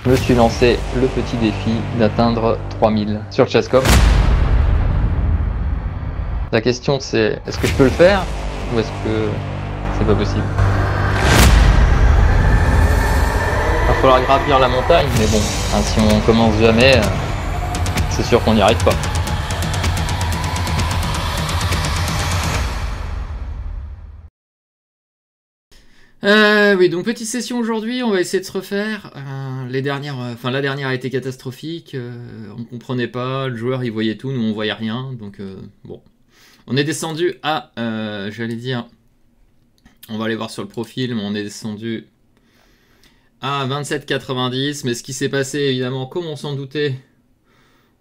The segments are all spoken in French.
Je me suis lancé le petit défi d'atteindre 3000 sur Chesscom. La question c'est, est-ce que je peux le faire ou est-ce que c'est pas possible? Il va falloir gravir la montagne, mais bon, hein, si on commence jamais, c'est sûr qu'on n'y arrive pas. Oui, donc petite session aujourd'hui, on va essayer de se refaire. La dernière a été catastrophique. On comprenait pas, le joueur il voyait tout, nous on voyait rien. Donc bon, on est descendu à, j'allais dire, on va aller voir sur le profil, mais on est descendu à 27,90. Mais ce qui s'est passé, évidemment, comme on s'en doutait,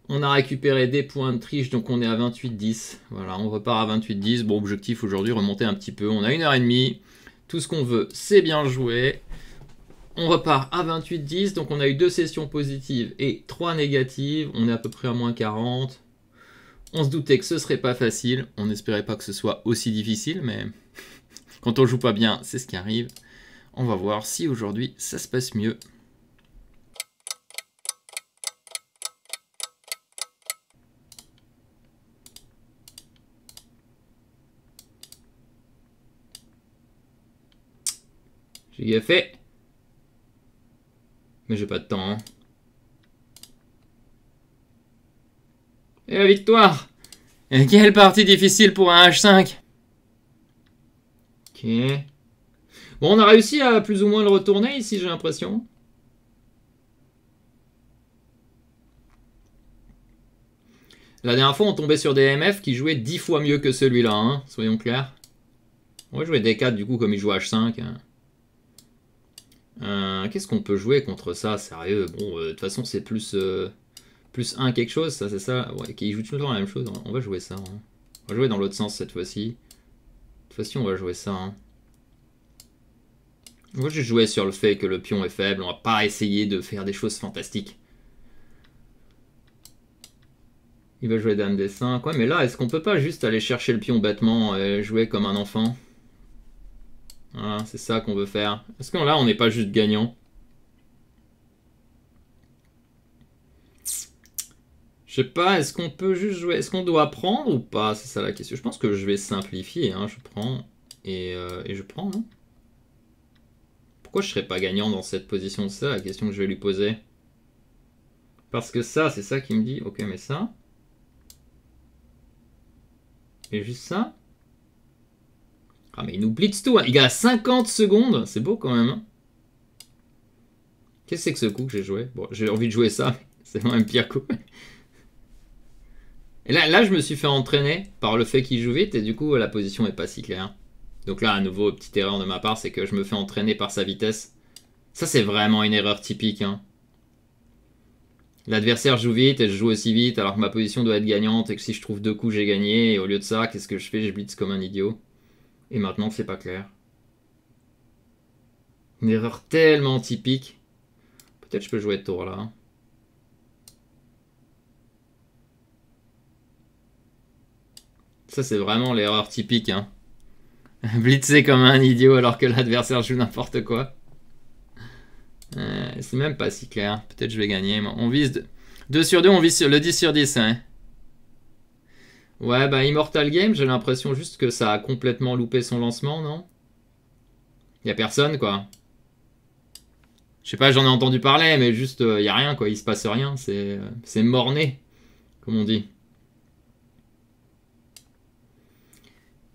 on a récupéré des points de triche, donc on est à 28,10. Voilà, on repart à 28,10. Bon, objectif aujourd'hui, remonter un petit peu. On a 1h30. Tout ce qu'on veut, c'est bien jouer. On repart à 28,10. Donc on a eu 2 sessions positives et 3 négatives. On est à peu près à moins 40. On se doutait que ce serait pas facile. On n'espérait pas que ce soit aussi difficile, mais quand on joue pas bien, c'est ce qui arrive. On va voir si aujourd'hui ça se passe mieux. J'ai gaffé. Mais j'ai pas de temps. Hein. Et la victoire! Et quelle partie difficile pour un H5! Ok. Bon, on a réussi à plus ou moins le retourner ici, j'ai l'impression. La dernière fois, on tombait sur des MF qui jouaient 10 fois mieux que celui-là, hein, soyons clairs. On va jouer D4 du coup, comme il joue H5. Qu'est-ce qu'on peut jouer contre ça, sérieux? Bon, de toute façon, c'est plus 1 quelque chose, ça, c'est ça. Ouais, qui joue tout le temps la même chose. On va jouer ça. Hein. On va jouer dans l'autre sens cette fois-ci. Cette fois-ci, on va jouer ça. Hein. On va juste jouer sur le fait que le pion est faible. On va pas essayer de faire des choses fantastiques. Il va jouer Dame D5. Ouais, mais là, est-ce qu'on peut pas juste aller chercher le pion bêtement et jouer comme un enfant? Voilà, c'est ça qu'on veut faire. Est-ce que là, on n'est pas juste gagnant? Je sais pas, est-ce qu'on peut juste jouer? Est-ce qu'on doit prendre ou pas? C'est ça la question. Je pense que je vais simplifier. Hein. Je prends et je prends, non? Pourquoi je serais pas gagnant dans cette position? C'est ça la question que je vais lui poser. Parce que ça, c'est ça qui me dit, ok, mais ça. Et juste ça. Ah, mais il nous blitz tout. Hein. Il a 50 secondes. C'est beau quand même. Hein. Qu'est-ce que c'est que ce coup que j'ai joué? Bon, j'ai envie de jouer ça. C'est vraiment un pire coup. Et là, je me suis fait entraîner par le fait qu'il joue vite. Et du coup, la position est pas si claire. Donc là, à nouveau, petite erreur de ma part, c'est que je me fais entraîner par sa vitesse. Ça, c'est vraiment une erreur typique. Hein. L'adversaire joue vite et je joue aussi vite alors que ma position doit être gagnante et que si je trouve 2 coups, j'ai gagné. Et au lieu de ça, qu'est-ce que je fais? Je blitz comme un idiot. Et maintenant, c'est pas clair. Une erreur tellement typique. Peut-être je peux jouer de tour là. Ça, c'est vraiment l'erreur typique. Hein. Blitzer comme un idiot alors que l'adversaire joue n'importe quoi. C'est même pas si clair. Peut-être je vais gagner. On vise 2 sur 2, on vise sur le 10 sur 10. Hein. Ouais, bah Immortal Game, j'ai l'impression juste que ça a complètement loupé son lancement, non? Y a personne, quoi. Je sais pas, j'en ai entendu parler, mais juste, y a rien, quoi. Il se passe rien. C'est mort-né, comme on dit.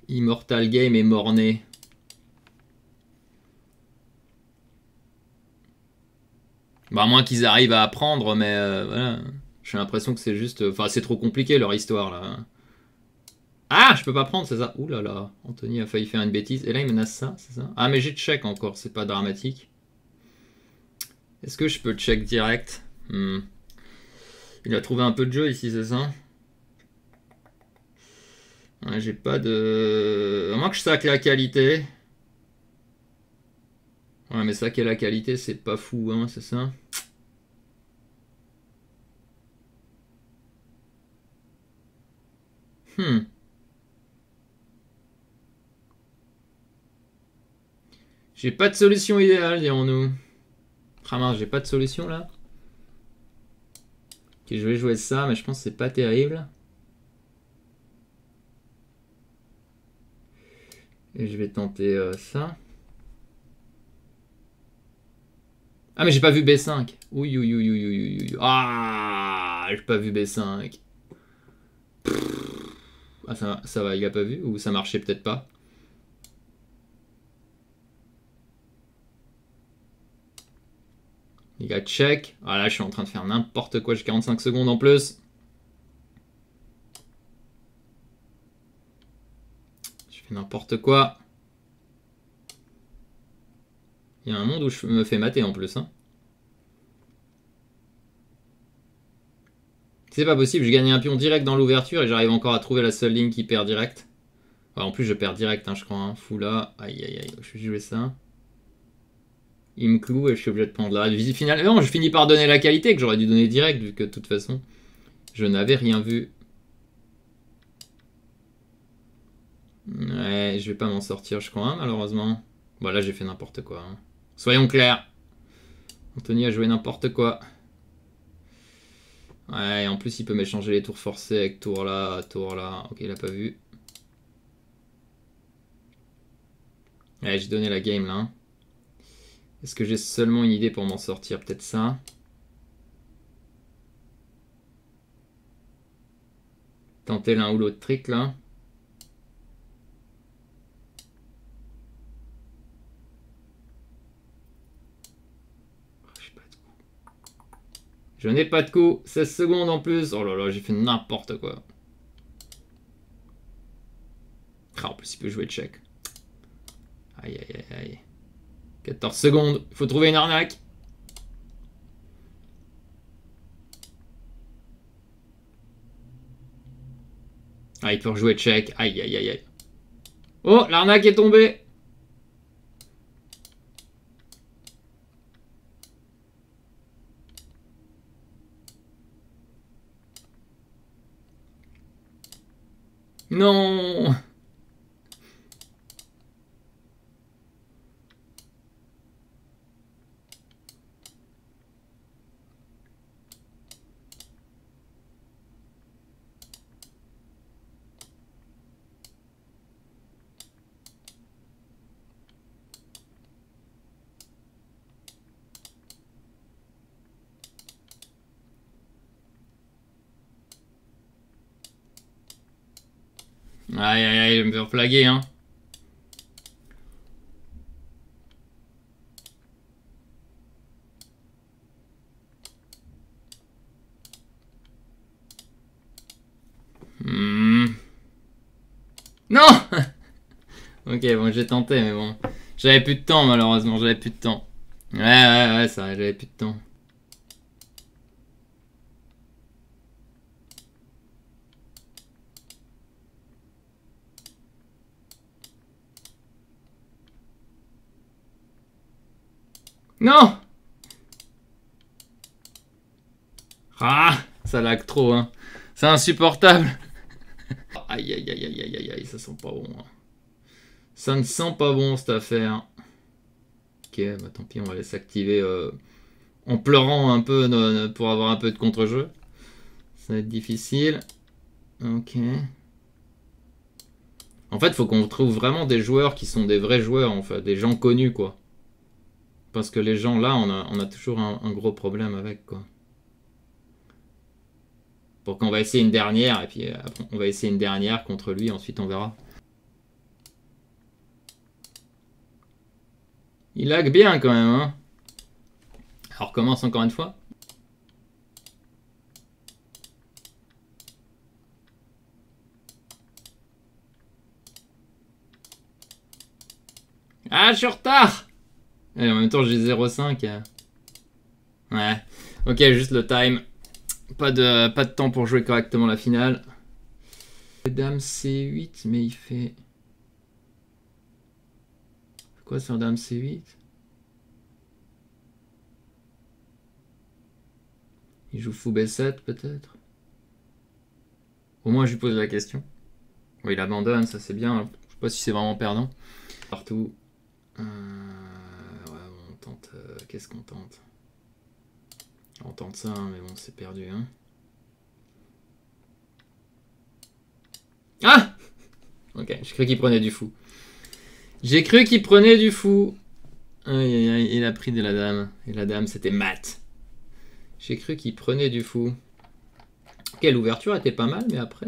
Immortal Game est mort-né. Bah, à moins qu'ils arrivent à apprendre, mais voilà. J'ai l'impression que c'est juste... Enfin, c'est trop compliqué, leur histoire, là. Ah, je peux pas prendre, c'est ça. Ouh là là, Anthony a failli faire une bêtise. Et là, il menace ça, c'est ça? Ah, mais j'ai check encore, c'est pas dramatique. Est-ce que je peux check direct? Il a trouvé un peu de jeu ici, c'est ça? Ouais, j'ai pas de... À moins que je sac la qualité. Ouais, mais saquer la qualité, c'est pas fou, hein, c'est ça? J'ai pas de solution idéale, dirons-nous. Ah mince, j'ai pas de solution là. Ok, je vais jouer ça, mais je pense que c'est pas terrible. Et je vais tenter ça. Ah mais j'ai pas vu B5. Oui, oui, oui, oui, oui, oui. Ah, j'ai pas vu B5. Ah ça va, il a pas vu ou ça marchait peut-être pas. Il a check. Ah là je suis en train de faire n'importe quoi, j'ai 45 secondes en plus. Je fais n'importe quoi. Il y a un monde où je me fais mater en plus. Hein. C'est pas possible, je gagne un pion direct dans l'ouverture et j'arrive encore à trouver la seule ligne qui perd direct. En plus je perds direct, hein, je crois. Hein. Fou là. Aïe aïe aïe, je vais jouer ça. Il me cloue et je suis obligé de prendre la visite finale. Non, je finis par donner la qualité que j'aurais dû donner direct vu que de toute façon je n'avais rien vu. Ouais, je vais pas m'en sortir je crois, hein, malheureusement. Bon là j'ai fait n'importe quoi. Hein. Soyons clairs. Anthony a joué n'importe quoi. Ouais, et en plus il peut m'échanger les tours forcés avec tour là, tour là. Ok, il a pas vu. Ouais, j'ai donné la game là. Est-ce que j'ai seulement une idée pour m'en sortir? Peut-être ça. Tenter l'un ou l'autre trick là. Je n'ai pas de coup. 16 secondes en plus. Oh là là, j'ai fait n'importe quoi. Ah, en plus, il peut jouer check. Aïe, aïe, aïe, aïe. 14 secondes. Il faut trouver une arnaque. Ah, il peut rejouer check. Aïe, aïe, aïe, aïe. Oh, l'arnaque est tombée. Non. Aïe, aïe, aïe, je vais me faire flaguer, hein. Non. Ok, bon, j'ai tenté, mais bon. J'avais plus de temps, malheureusement, j'avais plus de temps. Ouais, ça, j'avais plus de temps. Non. Ah, ça lag trop, hein. C'est insupportable. Aïe, aïe, aïe, aïe, aïe, aïe, aïe, ça sent pas bon. Hein. Ça ne sent pas bon, cette affaire. Ok, bah tant pis, on va laisser activer en pleurant un peu pour avoir un peu de contre-jeu. Ça va être difficile. Ok. En fait, il faut qu'on trouve vraiment des joueurs qui sont des vrais joueurs, en fait, des gens connus, quoi. Parce que les gens là, on a toujours un gros problème avec, quoi. Donc on va essayer une dernière, et puis après, on va essayer une dernière contre lui, ensuite on verra. Il lag bien quand même, hein. Alors recommence encore une fois. Ah, je suis en retard. Et en même temps, j'ai 0,5. Ouais. Ok, juste le time. Pas de temps pour jouer correctement la finale. Dame C8, mais il fait... Quoi, c'est un Dame C8? Il joue fou B7, peut-être? Au moins, je lui pose la question. Oui, il abandonne, ça c'est bien. Je sais pas si c'est vraiment perdant. Partout. Ouais, on tente... Qu'est-ce qu'on tente? On tente ça, hein, mais bon, c'est perdu. Hein. Ah! Ok, j'ai cru qu'il prenait du fou. J'ai cru qu'il prenait du fou. Aïe, aïe, aïe, il a pris de la dame. Et la dame, c'était mat. J'ai cru qu'il prenait du fou. Ok, l'ouverture était pas mal, mais après...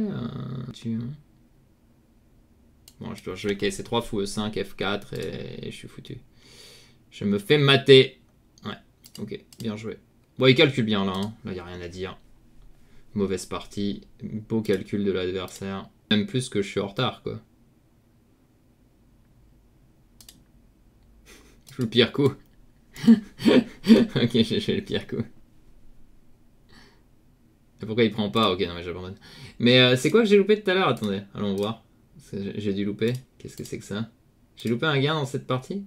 Bon, je vais caisser 3 fous E5, F4, et je suis foutu. Je me fais mater. Ouais, ok, bien joué. Bon, il calcule bien, là. Hein. Là, il n'y a rien à dire. Mauvaise partie. Beau calcul de l'adversaire. Même plus que je suis en retard, quoi. Je joue le pire coup. Ok, j'ai fait le pire coup. Et pourquoi il prend pas? Ok, non mais j'abandonne. Mais c'est quoi que j'ai loupé tout à l'heure? Attendez, allons voir. J'ai dû louper. Qu'est-ce que c'est que ça? J'ai loupé un gain dans cette partie?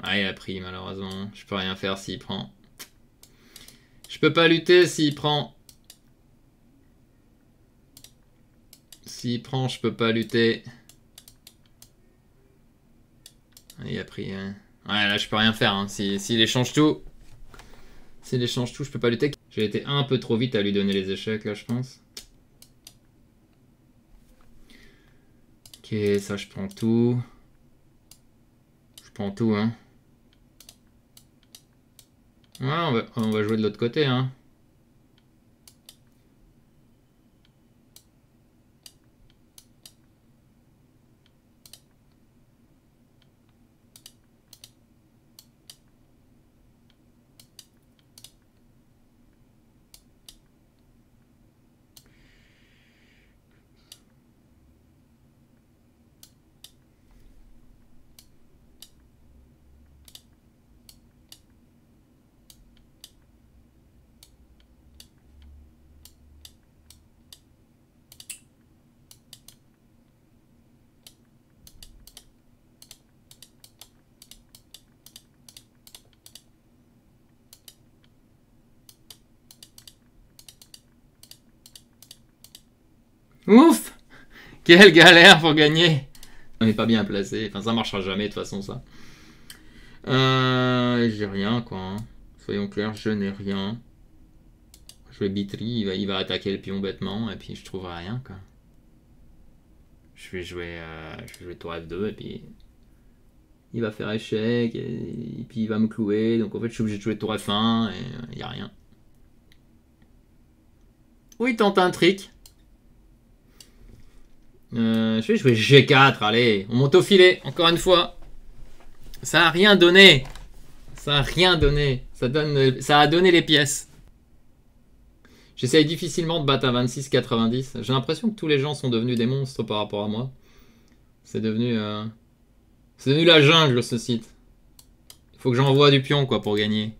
Ah, il a pris malheureusement. Je peux rien faire s'il prend. Je peux pas lutter s'il prend. S'il prend, je peux pas lutter. Ah, il a pris... Ouais, là, je peux rien faire. Hein. S'il échange tout... S'il échange tout, je peux pas lutter. J'ai été un peu trop vite à lui donner les échecs, là, je pense. Ok, ça, je prends tout. Je prends tout, hein. Ouais, on va jouer de l'autre côté, hein. Ouf! Quelle galère pour gagner! On n'est pas bien placé. Enfin, ça marchera jamais de toute façon, ça. J'ai rien, quoi. Hein. Soyons clairs, je n'ai rien. Je vais bitry, il va attaquer le pion bêtement, et puis je trouverai rien, quoi. Je vais jouer tour F2, et puis... Il va faire échec, et puis il va me clouer. Donc en fait, je suis obligé de jouer tour F1, et il n'y a rien. Oui, il tente un trick. Je vais jouer G4, allez, on monte au filet, encore une fois. Ça a rien donné. Ça a rien donné. Ça a donné les pièces. J'essaye difficilement de battre à 26,90. J'ai l'impression que tous les gens sont devenus des monstres par rapport à moi. C'est devenu la jungle, ce site. Il faut que j'envoie du pion, quoi, pour gagner.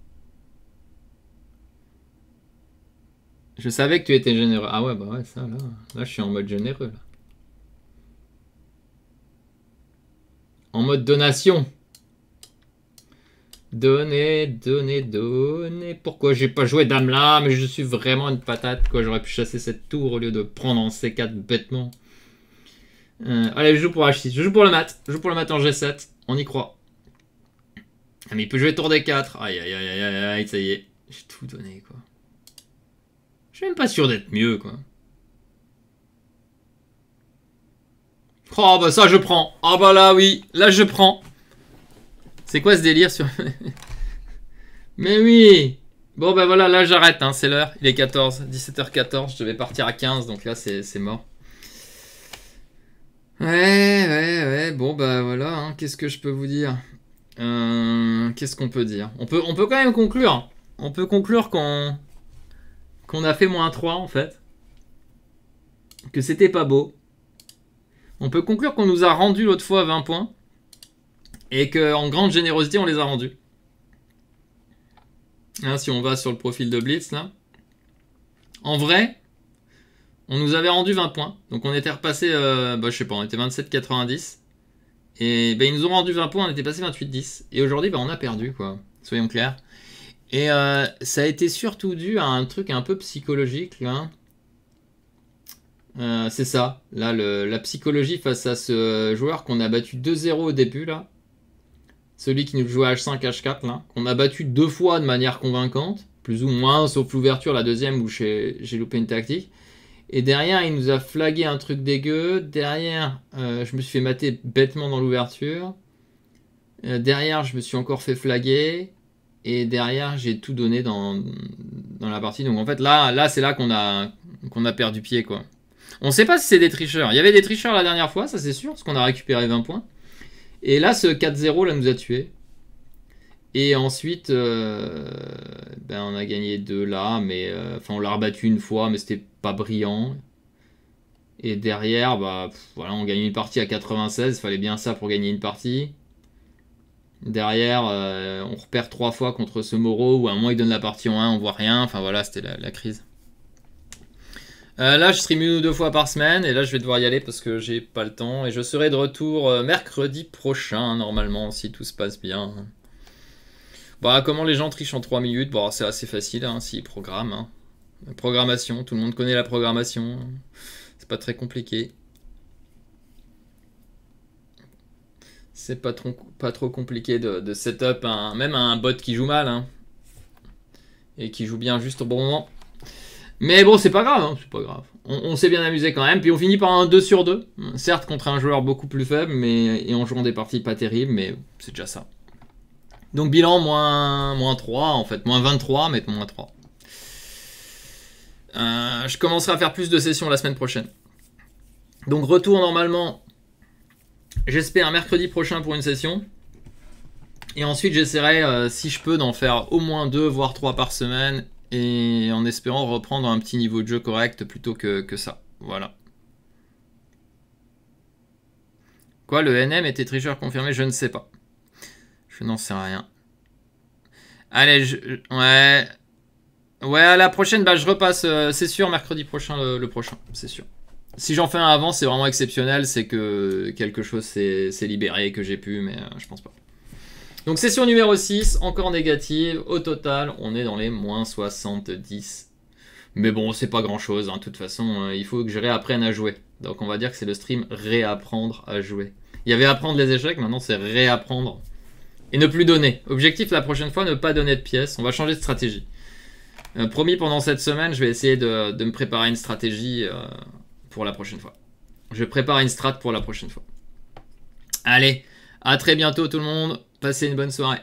Je savais que tu étais généreux. Ah ouais, bah ouais, ça, là. Là, je suis en mode généreux, là. En mode donation. Donner, donner, donner. Pourquoi j'ai pas joué dame là? Mais je suis vraiment une patate, quoi. J'aurais pu chasser cette tour au lieu de prendre en C4 bêtement. Allez, je joue pour H6. Je joue pour le mat. Je joue pour le mat en G7. On y croit. Ah, mais il peut jouer tour D4. Aïe, aïe, aïe, aïe, aïe, ça y est. J'ai tout donné, quoi. Je suis même pas sûr d'être mieux, quoi. Oh, bah ça, je prends. Ah, bah là, oui. Là, je prends. C'est quoi ce délire sur... Mais oui. Bon, bah voilà, là, j'arrête. Hein, c'est l'heure. Il est 17h14. Je devais partir à 15. Donc là, c'est mort. Ouais. Bon, bah voilà. Hein, qu'est-ce que je peux vous dire? Qu'est-ce qu'on peut dire? On peut quand même conclure. On peut conclure qu'on a fait -3, en fait. Que c'était pas beau. On peut conclure qu'on nous a rendu l'autre fois 20 points. Et qu'en grande générosité, on les a rendus. Hein, si on va sur le profil de Blitz, là. En vrai, on nous avait rendu 20 points. Donc on était repassé, je sais pas, on était 27,90. Et ils nous ont rendu 20 points, on était passé 28,10. Et aujourd'hui, on a perdu, quoi. Soyons clairs. Et ça a été surtout dû à un truc un peu psychologique, là. C'est ça. Là, la psychologie face à ce joueur qu'on a battu 2-0 au début, là. Celui qui nous jouait H5, H4, là, qu'on a battu 2 fois de manière convaincante, plus ou moins, sauf l'ouverture, la deuxième où j'ai loupé une tactique. Et derrière, il nous a flagué un truc dégueu. Derrière, je me suis fait mater bêtement dans l'ouverture. Derrière, je me suis encore fait flaguer. Et derrière, j'ai tout donné dans la partie. Donc en fait, là c'est là qu'on a perdu pied, quoi. On sait pas si c'est des tricheurs. Il y avait des tricheurs la dernière fois, ça c'est sûr, parce qu'on a récupéré 20 points. Et là, ce 4-0 là nous a tués. Et ensuite, on a gagné 2 là, mais on l'a rebattu une fois, mais c'était pas brillant. Et derrière, voilà, on gagne une partie à 96, il fallait bien ça pour gagner une partie. Derrière, on repère 3 fois contre ce Moreau, où à un moment il donne la partie en 1, on voit rien. Enfin voilà, c'était la crise. Là, je stream 1 ou 2 fois par semaine, et là je vais devoir y aller parce que j'ai pas le temps. Et je serai de retour mercredi prochain, normalement, si tout se passe bien. Comment les gens trichent en 3 minutes? C'est assez facile, hein, s'ils programment. Hein. La programmation, tout le monde connaît la programmation. C'est pas très compliqué. C'est pas trop compliqué de setup même un bot qui joue mal. Hein, et qui joue bien juste au bon moment. Mais bon, c'est pas grave, hein, c'est pas grave. On s'est bien amusé quand même. Puis on finit par un 2 sur 2. Certes, contre un joueur beaucoup plus faible, et en jouant des parties pas terribles, mais c'est déjà ça. Donc bilan, moins 3, en fait. Moins 23, mais moins 3. Je commencerai à faire plus de sessions la semaine prochaine. Donc retour normalement, j'espère mercredi prochain pour une session. Et ensuite, j'essaierai, si je peux, d'en faire au moins 2, voire 3 par semaine. Et en espérant reprendre un petit niveau de jeu correct plutôt que ça. Voilà. Quoi, le NM était tricheur confirmé? Je ne sais pas. Je n'en sais rien. Allez, ouais. Ouais, à la prochaine, je repasse. C'est sûr, mercredi prochain, le prochain. C'est sûr. Si j'en fais un avant, c'est vraiment exceptionnel. C'est que quelque chose s'est libéré, que j'ai pu, mais je pense pas. Donc session numéro 6, encore négative. Au total, on est dans les moins 70. Mais bon, c'est pas grand chose. Hein. De toute façon, il faut que je réapprenne à jouer. Donc on va dire que c'est le stream réapprendre à jouer. Il y avait apprendre les échecs, maintenant c'est réapprendre. Et ne plus donner. Objectif la prochaine fois, ne pas donner de pièces. On va changer de stratégie. Promis, pendant cette semaine, je vais essayer de me préparer une stratégie pour la prochaine fois. Je prépare une strat pour la prochaine fois. Allez, à très bientôt tout le monde. Passez une bonne soirée.